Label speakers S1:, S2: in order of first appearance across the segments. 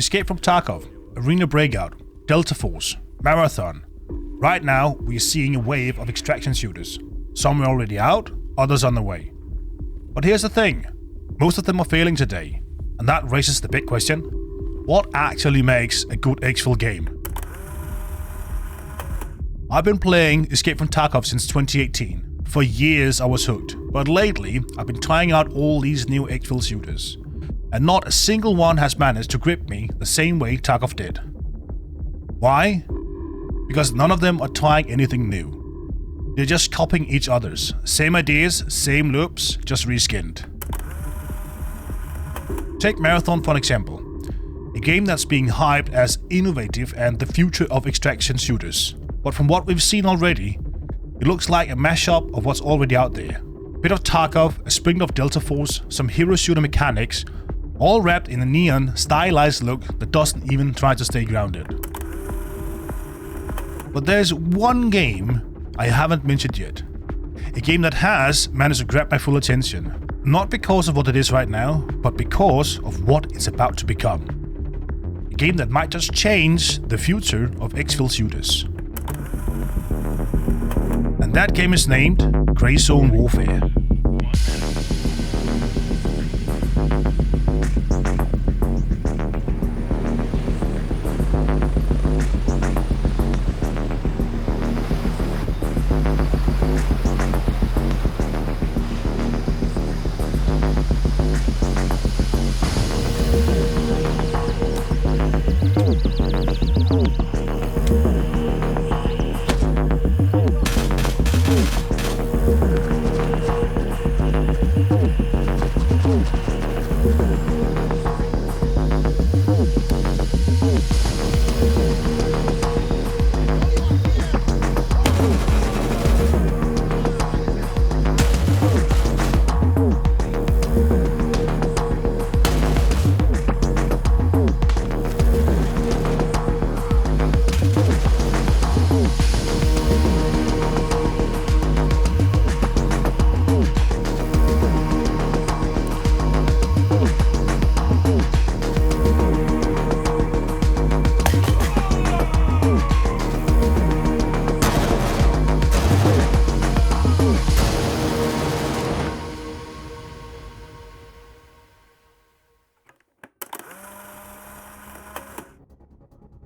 S1: Escape from Tarkov, Arena Breakout, Delta Force, Marathon. Right now, we're seeing a wave of extraction shooters. Some are already out, others on the way. But here's the thing, most of them are failing today, and that raises the big question: what actually makes a good Exfil game? I've been playing Escape from Tarkov since 2018. For years I was hooked, but lately I've been trying out all these new Exfil shooters, and not a single one has managed to grip me the same way Tarkov did. Why? Because none of them are trying anything new. They're just copying each other's. Same ideas, same loops, just reskinned. Take Marathon for an example. A game that's being hyped as innovative and the future of extraction shooters. But from what we've seen already, it looks like a mashup of what's already out there. A bit of Tarkov, a sprinkle of Delta Force, some hero shooter mechanics, all wrapped in a neon, stylized look that doesn't even try to stay grounded. But there's one game I haven't mentioned yet. A game that has managed to grab my full attention. Not because of what it is right now, but because of what it's about to become. A game that might just change the future of Exfil shooters. And that game is named GrayZoneWarfare.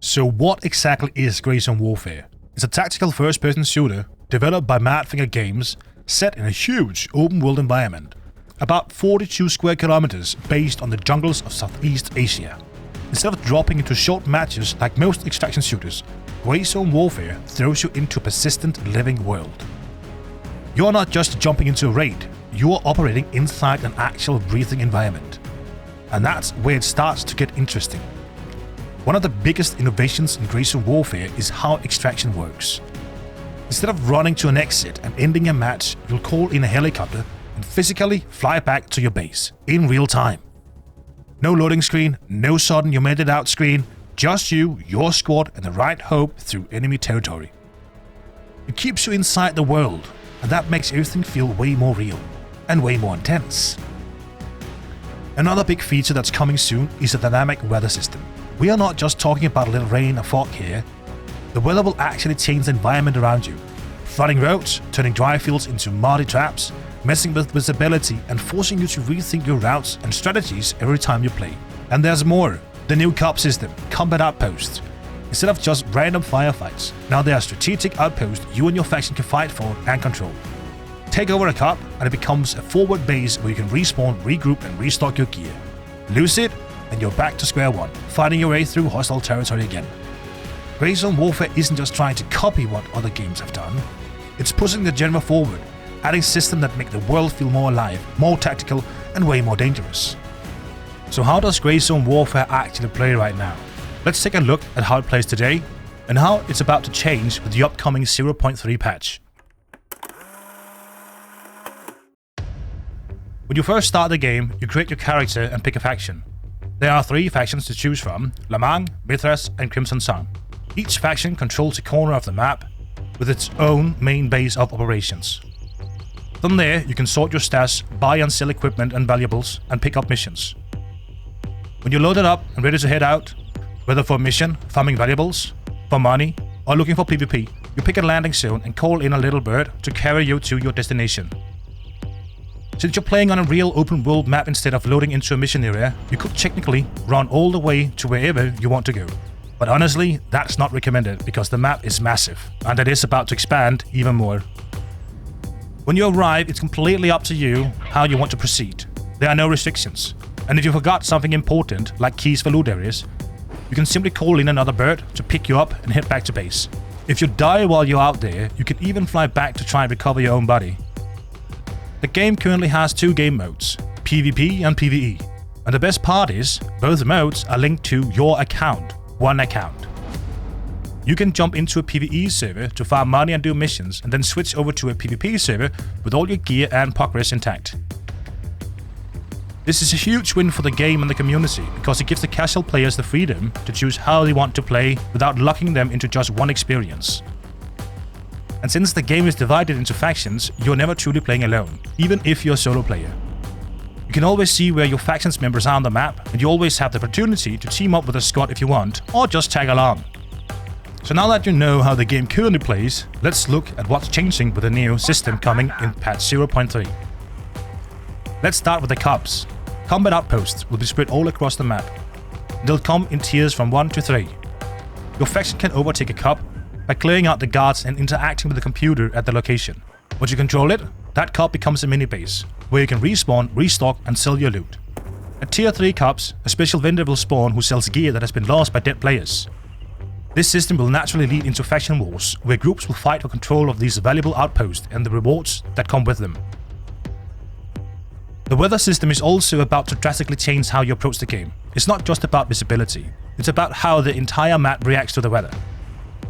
S1: So what exactly is GrayZoneWarfare? It's a tactical first-person shooter developed by Madfinger Games, set in a huge open-world environment, about 42 square kilometers based on the jungles of Southeast Asia. Instead of dropping into short matches like most extraction shooters, GrayZoneWarfare throws you into a persistent living world. You are not just jumping into a raid, you are operating inside an actual breathing environment. And that's where it starts to get interesting. One of the biggest innovations in GrayZoneWarfare is how extraction works. Instead of running to an exit and ending a match, you'll call in a helicopter and physically fly back to your base in real time. No loading screen, no sudden you made it out screen, just you, your squad, and the right hope through enemy territory. It keeps you inside the world, and that makes everything feel way more real and way more intense. Another big feature that's coming soon is a dynamic weather system. We are not just talking about a little rain or fog here. The weather will actually change the environment around you, flooding roads, turning dry fields into muddy traps, messing with visibility and forcing you to rethink your routes and strategies every time you play. And there's more. The new COP system, Combat Outposts. Instead of just random firefights, now there are strategic outposts you and your faction can fight for and control. Take over a COP and it becomes a forward base where you can respawn, regroup and restock your gear. Lose it and you're back to square one, fighting your way through hostile territory again. GrayZoneWarfare isn't just trying to copy what other games have done, it's pushing the genre forward, adding systems that make the world feel more alive, more tactical and way more dangerous. So how does GrayZoneWarfare actually play right now? Let's take a look at how it plays today and how it's about to change with the upcoming 0.3 patch. When you first start the game, you create your character and pick a faction. There are 3 factions to choose from: Le Mans, Mithras and Crimson Sun. Each faction controls a corner of the map with its own main base of operations. From there, you can sort your stash, buy and sell equipment and valuables, and pick up missions. When you're loaded up and ready to head out, Whether for a mission, farming valuables, for money, or looking for PvP, you pick a landing zone and call in a little bird to carry you to your destination. Since you're playing on a real open world map instead of loading into a mission area, you could technically run all the way to wherever you want to go. But honestly, that's not recommended because the map is massive, and it is about to expand even more. When you arrive, it's completely up to you how you want to proceed. There are no restrictions, and if you forgot something important, like keys for loot areas, you can simply call in another bird to pick you up and head back to base. If you die while you're out there, you can even fly back to try and recover your own body. The game currently has 2 game modes, PvP and PvE, and the best part is, both modes are linked to your account, one account. You can jump into a PvE server to farm money and do missions, and then switch over to a PvP server with all your gear and progress intact. This is a huge win for the game and the community, because it gives the casual players the freedom to choose how they want to play without locking them into just one experience. And since the game is divided into factions, you're never truly playing alone, even if you're a solo player. You can always see where your faction's members are on the map, and you always have the opportunity to team up with a squad if you want, or just tag along. So now that you know how the game currently plays, let's look at what's changing with the new system coming in patch 0.3. Let's start with the cubs. Combat outposts will be spread all across the map. They'll come in tiers from 1 to 3. Your faction can overtake a cub by clearing out the guards and interacting with the computer at the location. Once you control it, that cub becomes a mini base, where you can respawn, restock and sell your loot. At tier 3 cubs, a special vendor will spawn who sells gear that has been lost by dead players. This system will naturally lead into faction wars, where groups will fight for control of these valuable outposts and the rewards that come with them. The weather system is also about to drastically change how you approach the game. It's not just about visibility, it's about how the entire map reacts to the weather.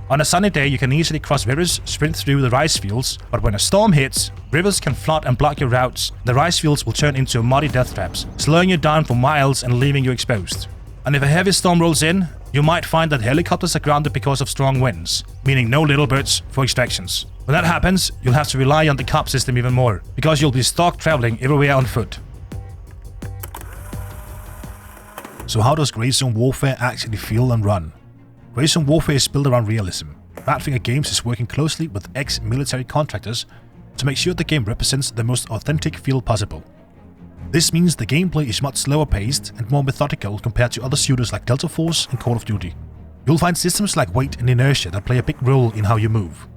S1: On a sunny day, you can easily cross rivers, sprint through the rice fields, but when a storm hits, rivers can flood and block your routes. The rice fields will turn into muddy death traps, slowing you down for miles and leaving you exposed. And if a heavy storm rolls in, you might find that helicopters are grounded because of strong winds, meaning no little birds for extractions. When that happens, you'll have to rely on the cub system even more, because you'll be stuck traveling everywhere on foot. So how does GrayZoneWarfare actually feel and run? GrayZoneWarfare is built around realism. Badfinger Games is working closely with ex-military contractors to make sure the game represents the most authentic feel possible. This means the gameplay is much slower paced and more methodical compared to other shooters like Delta Force and Call of Duty. You'll find systems like weight and inertia that play a big role in how you move.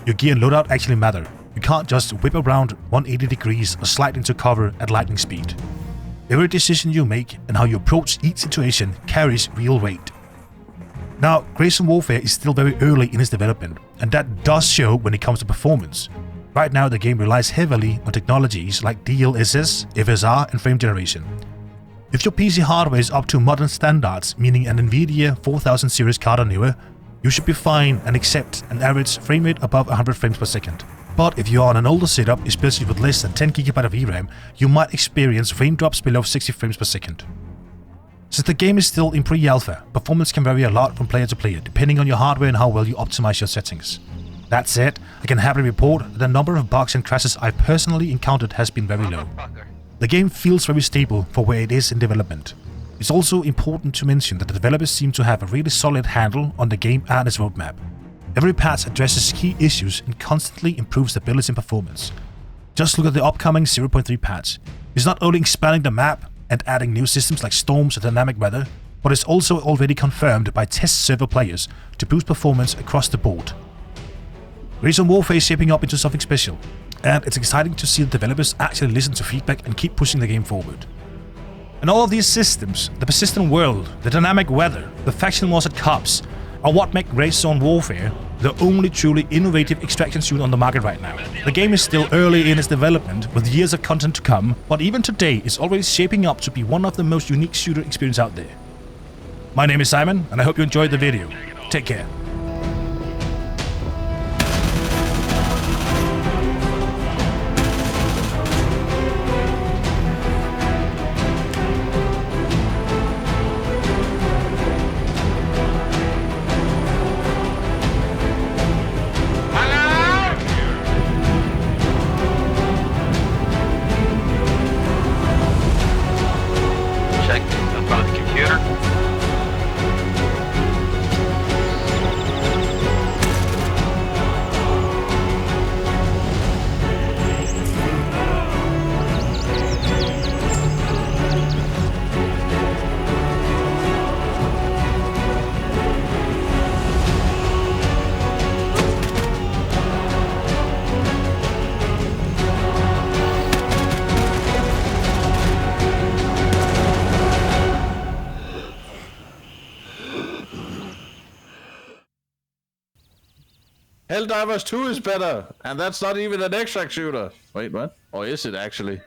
S1: Your gear and loadout actually matter. You can't just whip around 180 degrees or slide into cover at lightning speed. Every decision you make and how you approach each situation carries real weight. Now, GrayZoneWarfare is still very early in its development, and that does show when it comes to performance. Right now, the game relies heavily on technologies like DLSS, FSR, and frame generation. If your PC hardware is up to modern standards, meaning an Nvidia 4000 series card or newer, you should be fine and accept an average frame rate above 100 frames per second. But if you're on an older setup, especially with less than 10GB of VRAM, you might experience frame drops below 60 frames per second. Since the game is still in pre-alpha, performance can vary a lot from player to player, depending on your hardware and how well you optimize your settings. That said, I can happily report that the number of bugs and crashes I've personally encountered has been very low. The game feels very stable for where it is in development. It's also important to mention that the developers seem to have a really solid handle on the game and its roadmap. Every patch addresses key issues and constantly improves stability and performance. Just look at the upcoming 0.3 patch. It's not only expanding the map and adding new systems like storms and dynamic weather, but it's also already confirmed by test server players to boost performance across the board. GrayZoneWarfare is shaping up into something special, and it's exciting to see the developers actually listen to feedback and keep pushing the game forward. And all of these systems, the persistent world, the dynamic weather, the faction wars at cops, are what make GrayZoneWarfare the only truly innovative extraction shooter on the market right now. The game is still early in its development, with years of content to come, but even today it's already shaping up to be one of the most unique shooter experiences out there. My name is Simon, and I hope you enjoyed the video. Take care.
S2: Check in front of the computer. Helldivers 2 is better, and that's not even an extract shooter. Wait, what? Or is it actually?